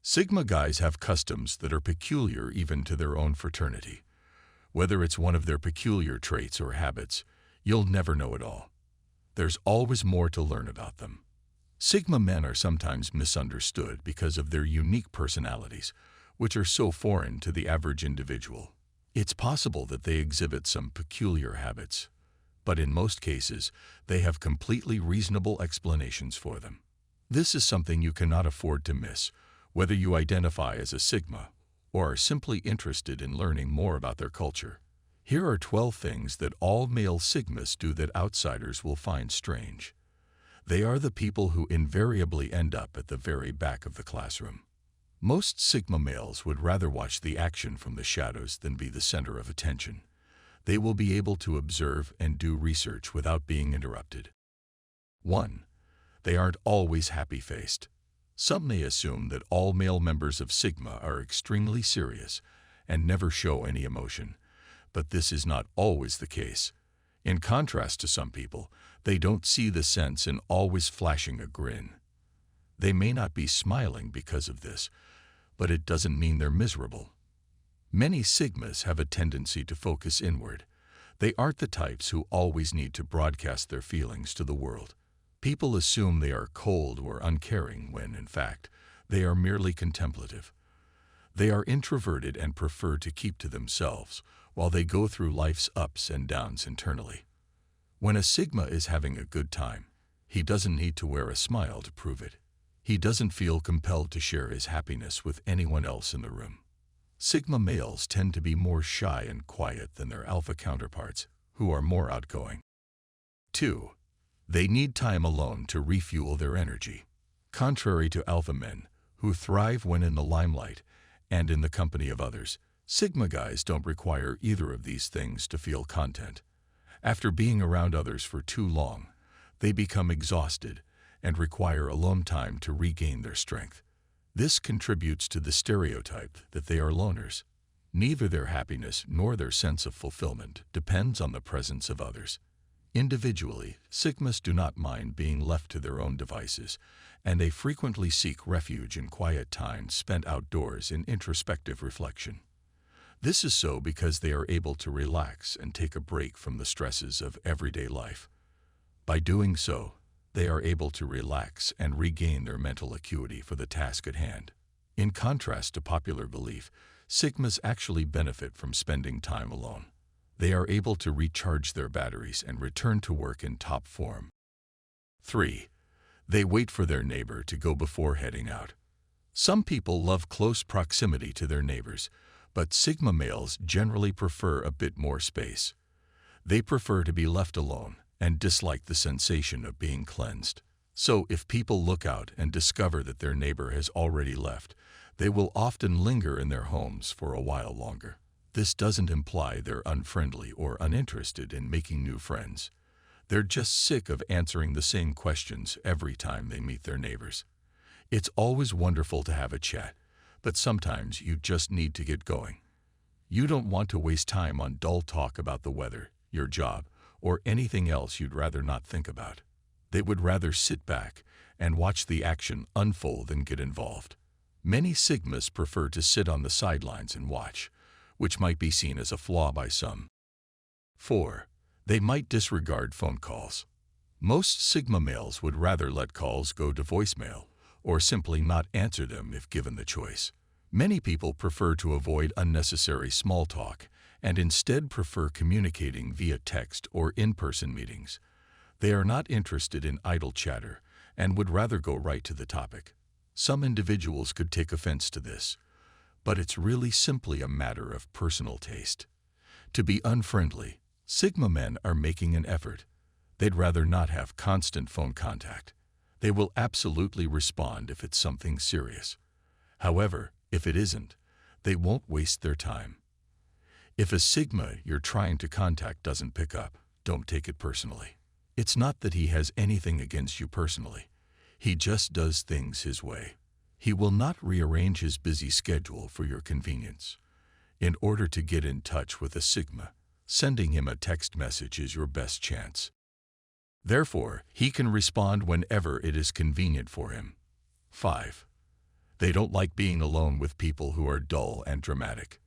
Sigma guys have customs that are peculiar even to their own fraternity. Whether it's one of their peculiar traits or habits, you'll never know it all. There's always more to learn about them. Sigma men are sometimes misunderstood because of their unique personalities, which are so foreign to the average individual. It's possible that they exhibit some peculiar habits, but in most cases, they have completely reasonable explanations for them. This is something you cannot afford to miss, whether you identify as a Sigma or are simply interested in learning more about their culture. Here are 12 things that all male Sigmas do that outsiders will find strange. They are the people who invariably end up at the very back of the classroom. Most Sigma males would rather watch the action from the shadows than be the center of attention. They will be able to observe and do research without being interrupted. 1. They aren't always happy-faced. Some may assume that all male members of Sigma are extremely serious and never show any emotion, but this is not always the case. In contrast to some people, they don't see the sense in always flashing a grin. They may not be smiling because of this, but it doesn't mean they're miserable. Many Sigmas have a tendency to focus inward. They aren't the types who always need to broadcast their feelings to the world. People assume they are cold or uncaring when, in fact, they are merely contemplative. They are introverted and prefer to keep to themselves while they go through life's ups and downs internally. When a Sigma is having a good time, he doesn't need to wear a smile to prove it. He doesn't feel compelled to share his happiness with anyone else in the room. Sigma males tend to be more shy and quiet than their alpha counterparts, who are more outgoing. 2. They need time alone to refuel their energy. Contrary to alpha men, who thrive when in the limelight and in the company of others, Sigma guys don't require either of these things to feel content. After being around others for too long, they become exhausted and require alone time to regain their strength. This contributes to the stereotype that they are loners. Neither their happiness nor their sense of fulfillment depends on the presence of others. Individually, Sigmas do not mind being left to their own devices, and they frequently seek refuge in quiet time spent outdoors in introspective reflection. This is so because they are able to relax and take a break from the stresses of everyday life. By doing so, they are able to relax and regain their mental acuity for the task at hand. In contrast to popular belief, Sigmas actually benefit from spending time alone. They are able to recharge their batteries and return to work in top form. 3. They wait for their neighbor to go before heading out. Some people love close proximity to their neighbors, but Sigma males generally prefer a bit more space. They prefer to be left alone and dislike the sensation of being cleansed. So if people look out and discover that their neighbor has already left, they will often linger in their homes for a while longer. This doesn't imply they're unfriendly or uninterested in making new friends. They're just sick of answering the same questions every time they meet their neighbors. It's always wonderful to have a chat, but sometimes you just need to get going. You don't want to waste time on dull talk about the weather, your job, or anything else you'd rather not think about. They would rather sit back and watch the action unfold than get involved. Many Sigmas prefer to sit on the sidelines and watch, which might be seen as a flaw by some. 4. They might disregard phone calls. Most Sigma males would rather let calls go to voicemail or simply not answer them if given the choice. Many people prefer to avoid unnecessary small talk and instead prefer communicating via text or in-person meetings. They are not interested in idle chatter and would rather go right to the topic. Some individuals could take offense to this, but it's really simply a matter of personal taste. To be unfriendly, Sigma men are making an effort. They'd rather not have constant phone contact. They will absolutely respond if it's something serious. However, if it isn't, they won't waste their time. If a Sigma you're trying to contact doesn't pick up, don't take it personally. It's not that he has anything against you personally. He just does things his way. He will not rearrange his busy schedule for your convenience. In order to get in touch with a Sigma, sending him a text message is your best chance. Therefore, he can respond whenever it is convenient for him. 5. They don't like being alone with people who are dull and dramatic.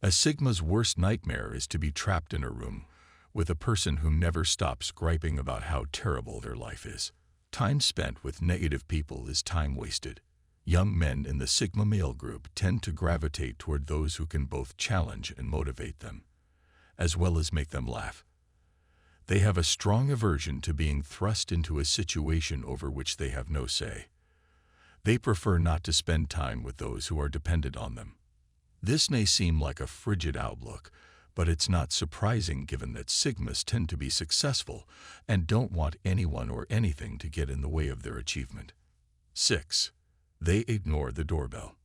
A Sigma's worst nightmare is to be trapped in a room with a person who never stops griping about how terrible their life is. Time spent with negative people is time wasted. Young men in the Sigma male group tend to gravitate toward those who can both challenge and motivate them, as well as make them laugh. They have a strong aversion to being thrust into a situation over which they have no say. They prefer not to spend time with those who are dependent on them. This may seem like a frigid outlook, but it's not surprising given that Sigmas tend to be successful and don't want anyone or anything to get in the way of their achievement. 6. They ignore the doorbell.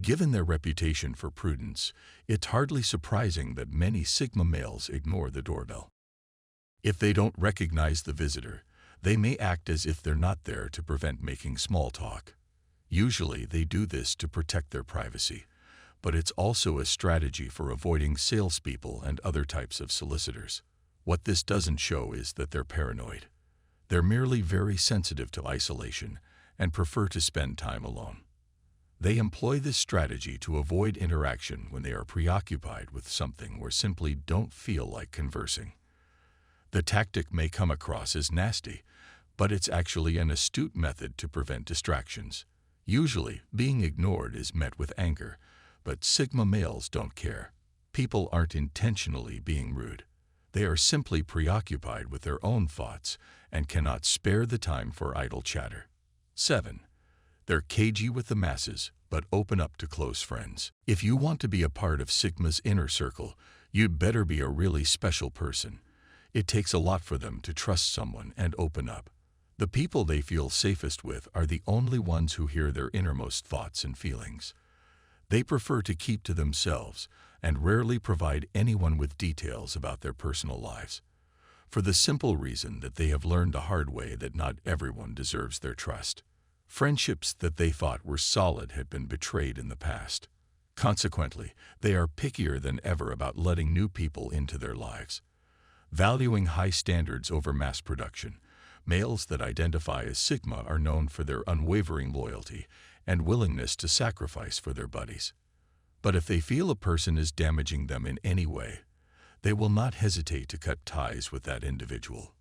Given their reputation for prudence, it's hardly surprising that many Sigma males ignore the doorbell. If they don't recognize the visitor, they may act as if they're not there to prevent making small talk. Usually they do this to protect their privacy, but it's also a strategy for avoiding salespeople and other types of solicitors. What this doesn't show is that they're paranoid. They're merely very sensitive to isolation and prefer to spend time alone. They employ this strategy to avoid interaction when they are preoccupied with something or simply don't feel like conversing. The tactic may come across as nasty, but it's actually an astute method to prevent distractions. Usually, being ignored is met with anger, but Sigma males don't care. People aren't intentionally being rude. They are simply preoccupied with their own thoughts and cannot spare the time for idle chatter. 7. They're cagey with the masses, but open up to close friends. If you want to be a part of Sigma's inner circle, you'd better be a really special person. It takes a lot for them to trust someone and open up. The people they feel safest with are the only ones who hear their innermost thoughts and feelings. They prefer to keep to themselves and rarely provide anyone with details about their personal lives, for the simple reason that they have learned the hard way that not everyone deserves their trust. Friendships that they thought were solid had been betrayed in the past. Consequently, they are pickier than ever about letting new people into their lives. Valuing high standards over mass production, males that identify as Sigma are known for their unwavering loyalty and willingness to sacrifice for their buddies. But if they feel a person is damaging them in any way, they will not hesitate to cut ties with that individual.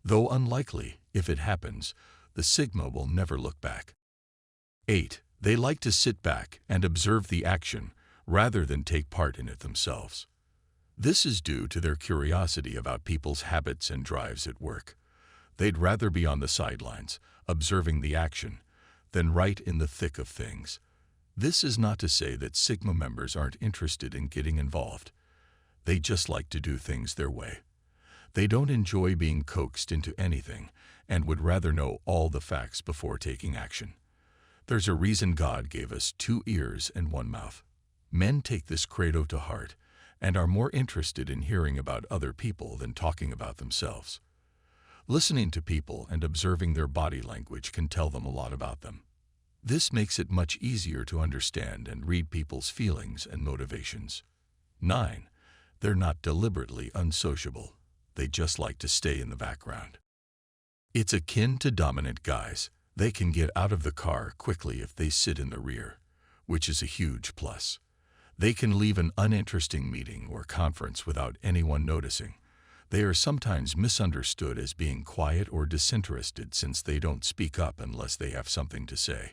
Though unlikely, if it happens, the Sigma will never look back. 8. They like to sit back and observe the action rather than take part in it themselves. This is due to their curiosity about people's habits and drives at work. They'd rather be on the sidelines, observing the action, than right in the thick of things. This is not to say that Sigma members aren't interested in getting involved. They just like to do things their way. They don't enjoy being coaxed into anything and would rather know all the facts before taking action. There's a reason God gave us 2 ears and 1 mouth. Men take this credo to heart and are more interested in hearing about other people than talking about themselves. Listening to people and observing their body language can tell them a lot about them. This makes it much easier to understand and read people's feelings and motivations. 9. They're not deliberately unsociable. They just like to stay in the background. It's akin to dominant guys. They can get out of the car quickly if they sit in the rear, which is a huge plus. They can leave an uninteresting meeting or conference without anyone noticing. They are sometimes misunderstood as being quiet or disinterested since they don't speak up unless they have something to say.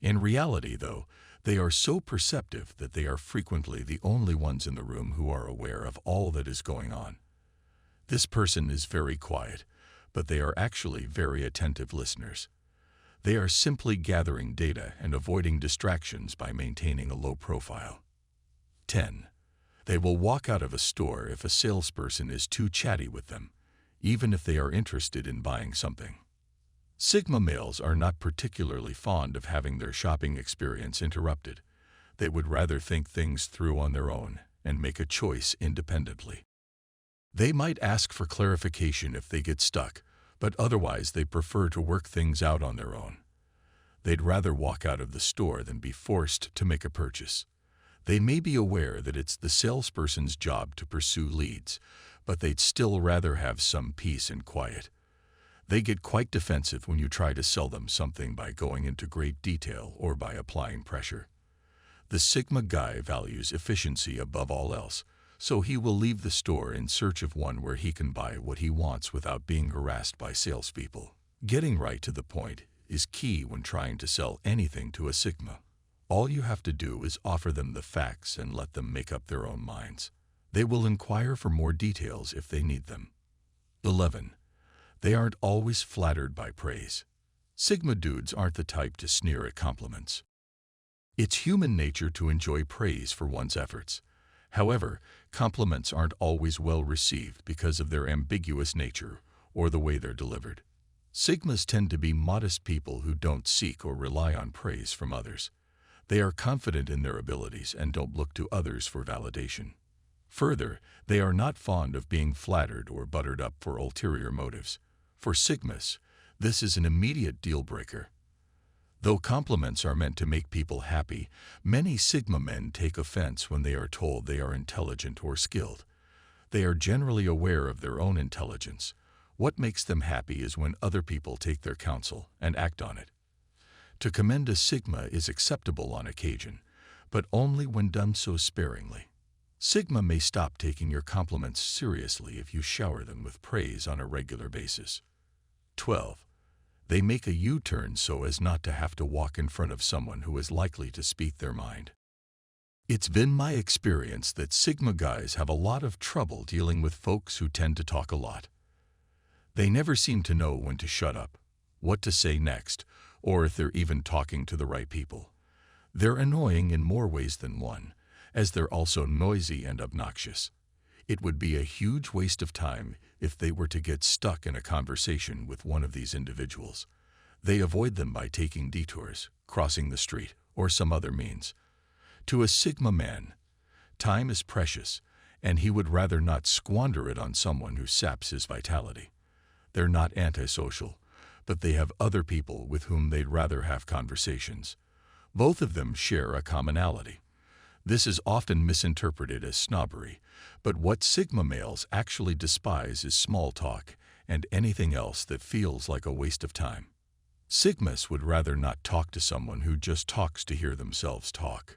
In reality, though, they are so perceptive that they are frequently the only ones in the room who are aware of all that is going on. This person is very quiet, but they are actually very attentive listeners. They are simply gathering data and avoiding distractions by maintaining a low profile. 10. They will walk out of a store if a salesperson is too chatty with them, even if they are interested in buying something. Sigma males are not particularly fond of having their shopping experience interrupted. They would rather think things through on their own and make a choice independently. They might ask for clarification if they get stuck, but otherwise they prefer to work things out on their own. They'd rather walk out of the store than be forced to make a purchase. They may be aware that it's the salesperson's job to pursue leads, but they'd still rather have some peace and quiet. They get quite defensive when you try to sell them something by going into great detail or by applying pressure. The Sigma guy values efficiency above all else, so he will leave the store in search of one where he can buy what he wants without being harassed by salespeople. Getting right to the point is key when trying to sell anything to a Sigma. All you have to do is offer them the facts and let them make up their own minds. They will inquire for more details if they need them. 11. They aren't always flattered by praise. Sigma dudes aren't the type to sneer at compliments. It's human nature to enjoy praise for one's efforts. However, compliments aren't always well received because of their ambiguous nature or the way they're delivered. Sigmas tend to be modest people who don't seek or rely on praise from others. They are confident in their abilities and don't look to others for validation. Further, they are not fond of being flattered or buttered up for ulterior motives. For Sigmas, this is an immediate deal breaker. Though compliments are meant to make people happy, many Sigma men take offense when they are told they are intelligent or skilled. They are generally aware of their own intelligence. What makes them happy is when other people take their counsel and act on it. To commend a Sigma is acceptable on occasion, but only when done so sparingly. Sigma may stop taking your compliments seriously if you shower them with praise on a regular basis. 12. They make a U-turn so as not to have to walk in front of someone who is likely to speak their mind. It's been my experience that Sigma guys have a lot of trouble dealing with folks who tend to talk a lot. They never seem to know when to shut up, what to say next, or if they're even talking to the right people. They're annoying in more ways than one, as they're also noisy and obnoxious. It would be a huge waste of time if they were to get stuck in a conversation with one of these individuals. They avoid them by taking detours, crossing the street, or some other means. To a Sigma man, time is precious, and he would rather not squander it on someone who saps his vitality. They're not antisocial, but they have other people with whom they'd rather have conversations. Both of them share a commonality. This is often misinterpreted as snobbery, but what Sigma males actually despise is small talk and anything else that feels like a waste of time. Sigmas would rather not talk to someone who just talks to hear themselves talk.